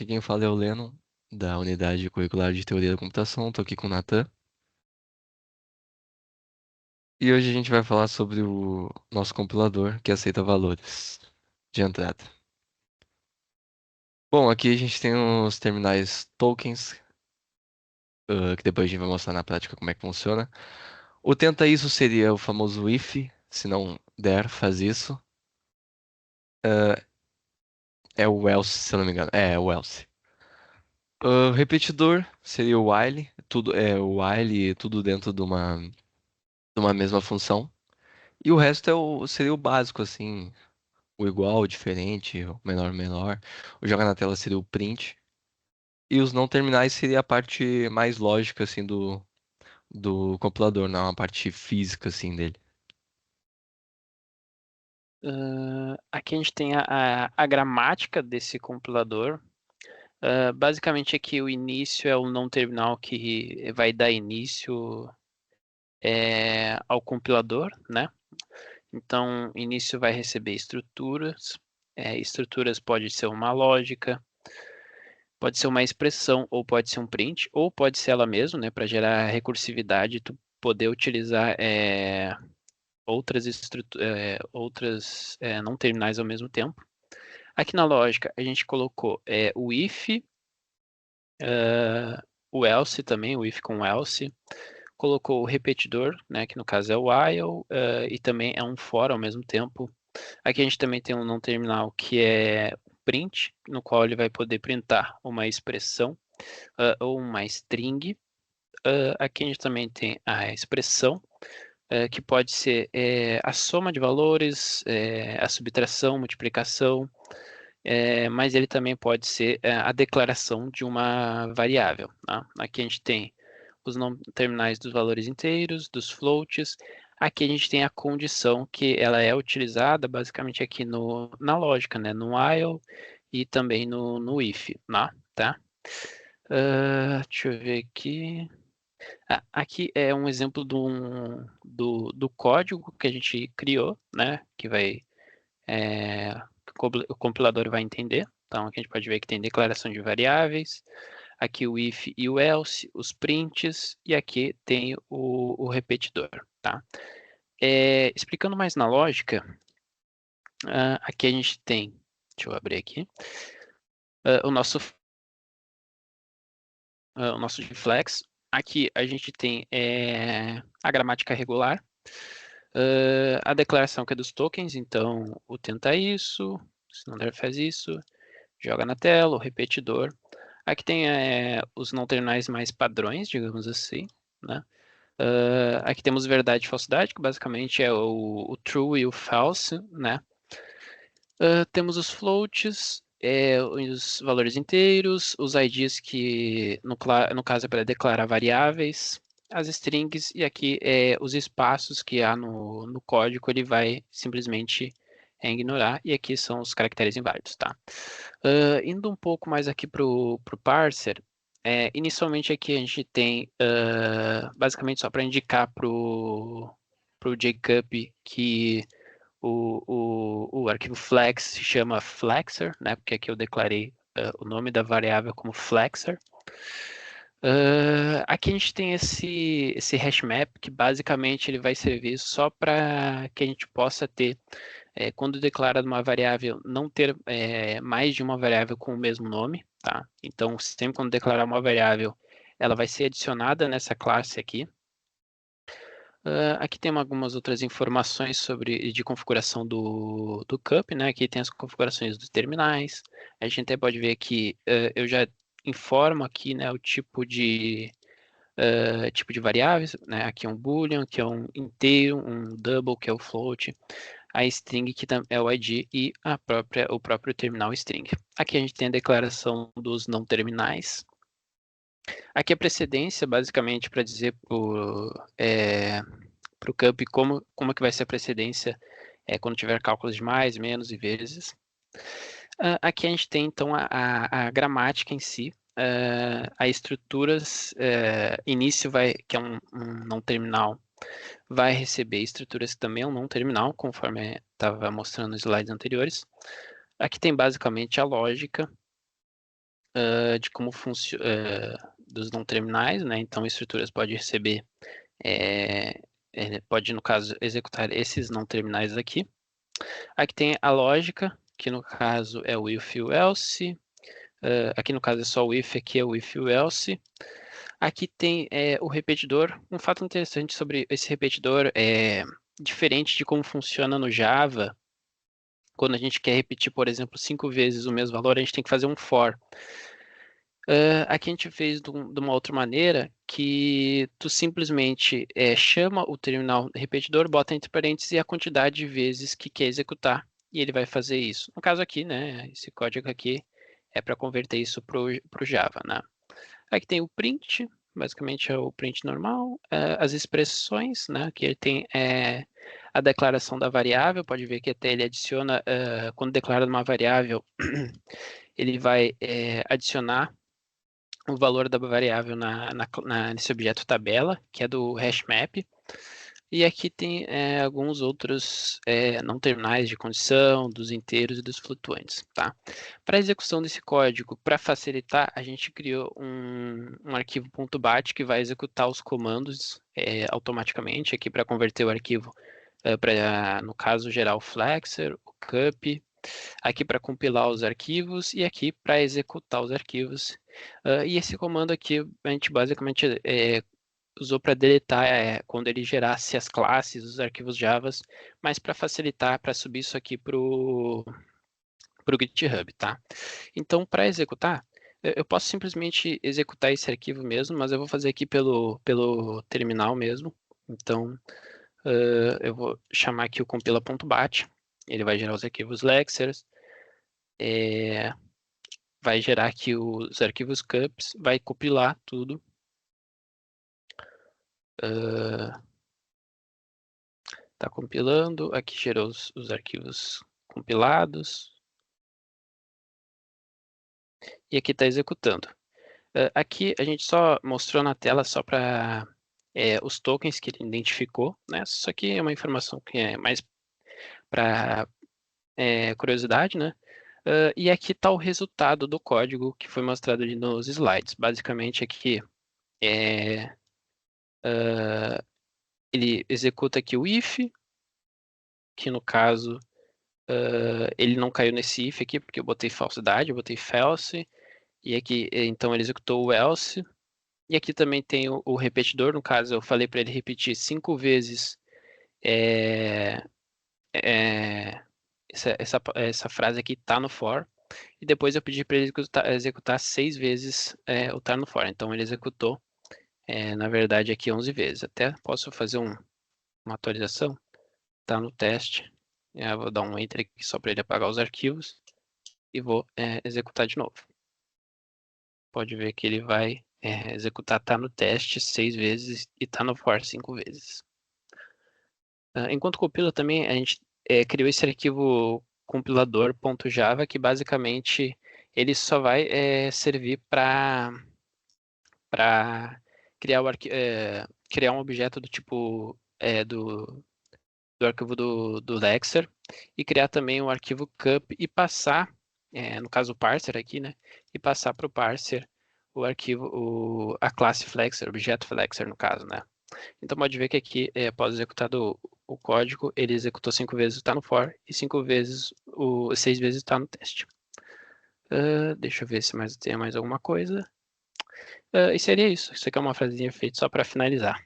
Aqui quem fala é o Leno, da Unidade Curricular de Teoria da Computação. Estou aqui com o Natan. E hoje a gente vai falar sobre o nosso compilador que aceita valores de entrada. Bom, aqui a gente tem os terminais tokens, que depois a gente vai mostrar na prática como é que funciona. O tenta isso seria o famoso if, se não der, faz isso. É o else, se eu não me engano. É o else. Repetidor seria o while, tudo é o while, tudo dentro de uma mesma função. E o resto seria o básico, assim, o igual, o diferente, o menor, menor. O joga na tela seria o print. E os não terminais seria a parte mais lógica, assim, do compilador, não a parte física, assim, dele. Aqui a gente tem a gramática desse compilador. Basicamente aqui o início é o não terminal que vai dar início ao compilador, né? Então, início vai receber estruturas. Estruturas pode ser uma lógica, pode ser uma expressão, ou pode ser um print, ou pode ser ela mesma, né? Para gerar recursividade, tu poder utilizar outras não terminais ao mesmo tempo. Aqui na lógica, a gente colocou o if, o else também, o if com else. Colocou o repetidor, né, que no caso é o while, e também é um for ao mesmo tempo. Aqui a gente também tem um não terminal que é print, no qual ele vai poder printar uma expressão ou uma string. Aqui a gente também tem a expressão, que pode ser a soma de valores, a subtração, multiplicação, mas ele também pode ser a declaração de uma variável. Tá? Aqui a gente tem os não terminais dos valores inteiros, dos floats. Aqui a gente tem a condição que ela é utilizada basicamente aqui na lógica, né? No while e também no if, tá? Deixa eu ver aqui. Aqui é um exemplo do código que a gente criou, né? Que o compilador vai entender. Então, aqui a gente pode ver que tem declaração de variáveis, aqui o if e o else, os prints, e aqui tem o repetidor, tá? Explicando mais na lógica, aqui a gente tem, deixa eu abrir aqui, o nosso flex. Aqui a gente tem a gramática regular, a declaração que é dos tokens, então o tenta isso, se não der faz isso, joga na tela, o repetidor. Aqui tem os não terminais mais padrões, digamos assim, né? Aqui temos verdade e falsidade, que basicamente é o true e o false, né? Temos os floats, os valores inteiros, os IDs que no caso é para declarar variáveis, as strings e aqui os espaços que há no código ele vai simplesmente ignorar e aqui são os caracteres inválidos, tá? Indo um pouco mais aqui para o parser, inicialmente aqui a gente tem basicamente só para indicar para o Jacob que o arquivo flex se chama flexor, né? Porque aqui eu declarei o nome da variável como flexor. Aqui a gente tem esse hash map que basicamente ele vai servir só para que a gente possa ter, quando declara uma variável, não ter mais de uma variável com o mesmo nome, tá? Então, sempre quando declarar uma variável, ela vai ser adicionada nessa classe aqui. Aqui tem algumas outras informações de configuração do cup, né? Aqui tem as configurações dos terminais. A gente até pode ver que eu já informo aqui, né, o tipo de variáveis, né? Aqui é um boolean, que é um inteiro, um double, que é o float, a string, que é o ID, e o próprio terminal string. Aqui a gente tem a declaração dos não terminais. Aqui a precedência, basicamente, para dizer para o CUP como que vai ser a precedência quando tiver cálculos de mais, menos e vezes. Aqui a gente tem, então, a gramática em si, a estruturas, início que é um não terminal, vai receber estruturas que também é um não terminal, conforme estava mostrando nos slides anteriores. Aqui tem basicamente a lógica, de como funciona dos não terminais, né? Então, estruturas pode receber, pode, no caso, executar esses não terminais aqui. Aqui tem a lógica, que no caso é o if e o else. Aqui no caso é só o if, aqui é o if e o else. Aqui tem o repetidor. Um fato interessante sobre esse repetidor é diferente de como funciona no Java. Quando a gente quer repetir, por exemplo, 5 vezes o mesmo valor, a gente tem que fazer um for. Aqui a gente fez de uma outra maneira, que tu simplesmente chama o terminal repetidor, bota entre parênteses a quantidade de vezes que quer executar, e ele vai fazer isso. No caso aqui, né, esse código aqui é para converter isso para o Java, né? Aqui tem o print, basicamente é o print normal, as expressões, né, que ele tem a declaração da variável, pode ver que até ele adiciona, quando declara uma variável, ele vai adicionar o valor da variável nesse objeto tabela, que é do hashmap. E aqui tem alguns outros não terminais de condição, dos inteiros e dos flutuantes. Tá? Para a execução desse código, para facilitar, a gente criou um arquivo .bat que vai executar os comandos automaticamente aqui para converter o arquivo para, no caso, gerar o flexer, o cup, aqui para compilar os arquivos e aqui para executar os arquivos. E esse comando aqui a gente basicamente usou para deletar quando ele gerasse as classes, os arquivos Java, mas para facilitar, para subir isso aqui para o GitHub, tá? Então, para executar, eu posso simplesmente executar esse arquivo mesmo, mas eu vou fazer aqui pelo terminal mesmo. Então, eu vou chamar aqui o compila.bat, ele vai gerar os arquivos lexers, vai gerar aqui os arquivos cups, vai compilar tudo. Está compilando, aqui gerou os arquivos compilados. E aqui está executando. Aqui a gente só mostrou na tela só para os tokens que ele identificou, né? Isso aqui é uma informação que é mais para curiosidade, né? E aqui está o resultado do código que foi mostrado ali nos slides. Basicamente aqui ele executa aqui o if, que no caso ele não caiu nesse if aqui, porque eu botei falsidade, eu botei false, e aqui então ele executou o else, e aqui também tem o repetidor, no caso eu falei para ele repetir 5 vezes essa frase aqui tá no for, e depois eu pedi para ele executar 6 vezes o tá no for, então ele executou, na verdade aqui 11 vezes. Até posso fazer uma atualização, tá no teste, eu vou dar um enter aqui só para ele apagar os arquivos, e vou executar de novo. Pode ver que ele vai executar tá no teste 6 vezes e tá no for 5 vezes. Enquanto compila também, a gente criou esse arquivo compilador.java que basicamente ele só vai servir para criar um objeto do tipo do arquivo do Lexer e criar também um arquivo cup e passar, no caso o parser aqui, né? E passar para o parser o arquivo, a classe Flexer, objeto Flexer no caso, né? Então pode ver que aqui, após executar o código, ele executou 5 vezes está no for e 5 vezes, 6 vezes está no teste. Deixa eu ver se tem mais alguma coisa. E seria isso. Isso aqui é uma frasinha feita só para finalizar.